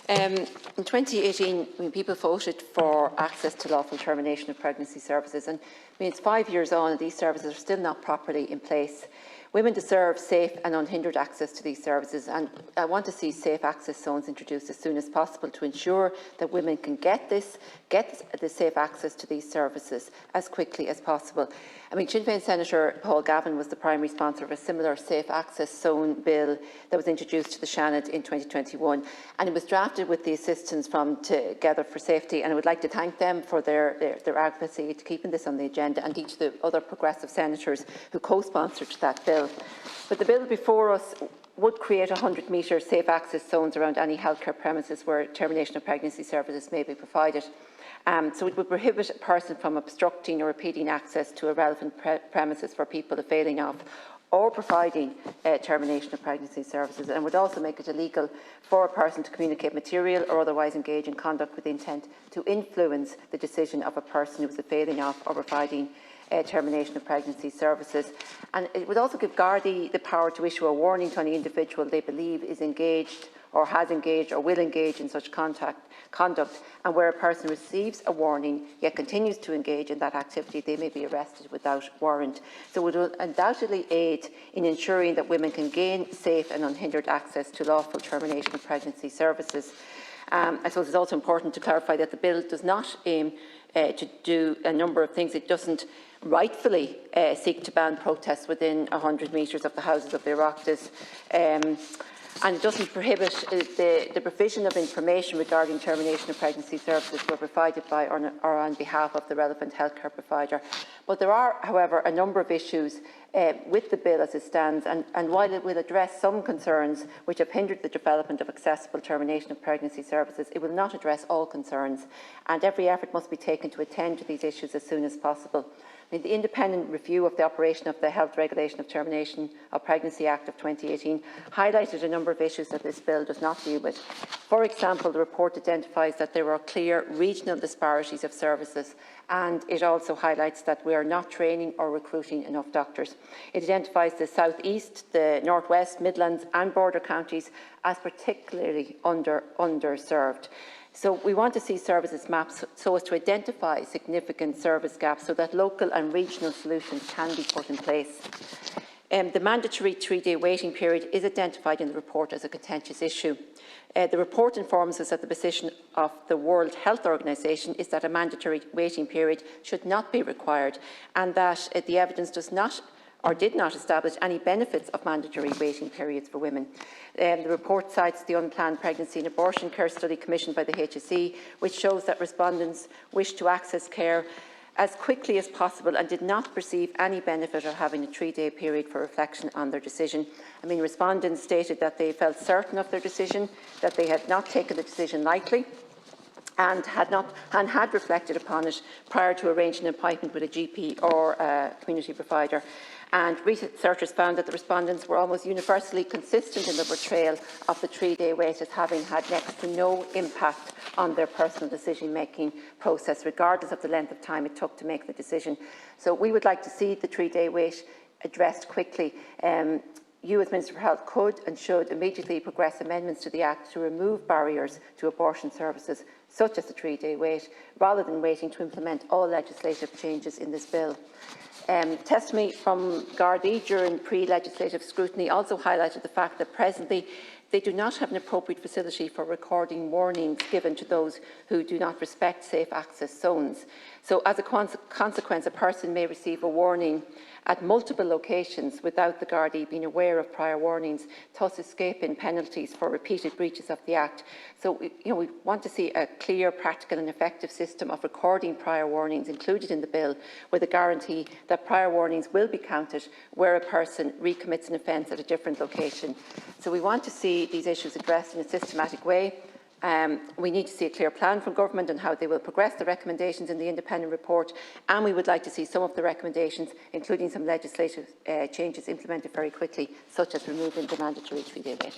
In 2018, people voted for access to lawful termination of pregnancy services, and it's 5 years on and these services are still not properly in place. Women deserve safe and unhindered access to these services, and I want to see safe access zones introduced as soon as possible to ensure that women can get the safe access to these services as quickly as possible. Sinn Féin Senator Paul Gavin was the primary sponsor of a similar safe access zone bill that was introduced to the Seanad in 2021, and it was drafted with the assistance from Together for Safety, and I would like to thank them for their advocacy to keeping this on the agenda, and each of the other progressive senators who co-sponsored that bill. But the bill before us would create 100-metre safe access zones around any healthcare premises where termination of pregnancy services may be provided. So it would prohibit a person from obstructing or impeding access to a relevant premises for people availing of or providing termination of pregnancy services, and would also make it illegal for a person to communicate material or otherwise engage in conduct with the intent to influence the decision of a person who is availing of or providing termination of pregnancy services. And it would also give Gardaí the power to issue a warning to any individual they believe is engaged or has engaged or will engage in such conduct, and where a person receives a warning yet continues to engage in that activity, they may be arrested without warrant. So it will undoubtedly aid in ensuring that women can gain safe and unhindered access to lawful termination of pregnancy services. I suppose it's also important to clarify that the bill does not aim to do a number of things. It doesn't rightfully seek to ban protests within 100 metres of the houses of the Oireachtas. And it doesn't prohibit the provision of information regarding termination of pregnancy services were provided by or on behalf of the relevant healthcare provider. But there are, however, a number of issues with the bill as it stands, and while it will address some concerns which have hindered the development of accessible termination of pregnancy services, it will not address all concerns, and every effort must be taken to attend to these issues as soon as possible. The independent review of the operation of the Health Regulation of Termination of Pregnancy Act of 2018 highlighted a number of issues that this bill does not deal with. For example, the report identifies that there are clear regional disparities of services, and it also highlights that we are not training or recruiting enough doctors. It identifies the South East, the North West, Midlands and border counties as particularly underserved. So we want to see services mapped so as to identify significant service gaps so that local and regional solutions can be put in place. The mandatory 3-day waiting period is identified in the report as a contentious issue. The report informs us that the position of the World Health Organization is that a mandatory waiting period should not be required, and that the evidence does not or did not establish any benefits of mandatory waiting periods for women. The report cites the Unplanned Pregnancy and Abortion Care Study commissioned by the HSE, which shows that respondents wish to access care as quickly as possible and did not perceive any benefit of having a 3-day period for reflection on their decision. Respondents stated that they felt certain of their decision, that they had not taken the decision lightly, and had reflected upon it prior to arranging an appointment with a GP or a community provider. And researchers found that the respondents were almost universally consistent in the portrayal of the 3-day wait as having had next to no impact on their personal decision-making process, regardless of the length of time it took to make the decision. So we would like to see the 3-day wait addressed quickly. You, as Minister for Health, could and should immediately progress amendments to the Act to remove barriers to abortion services, such as the 3-day wait, rather than waiting to implement all legislative changes in this bill. Testimony from Gardaí during pre-legislative scrutiny also highlighted the fact that presently they do not have an appropriate facility for recording warnings given to those who do not respect safe access zones. So as a consequence, a person may receive a warning at multiple locations without the Gardaí being aware of prior warnings, thus escaping penalties for repeated breaches of the Act. So we want to see a clear, practical and effective system of recording prior warnings included in the bill, with a guarantee that prior warnings will be counted where a person recommits an offence at a different location. So we want to see these issues addressed in a systematic way. We need to see a clear plan from government on how they will progress the recommendations in the independent report, and we would like to see some of the recommendations, including some legislative changes, implemented very quickly, such as removing the mandatory 3-day wait.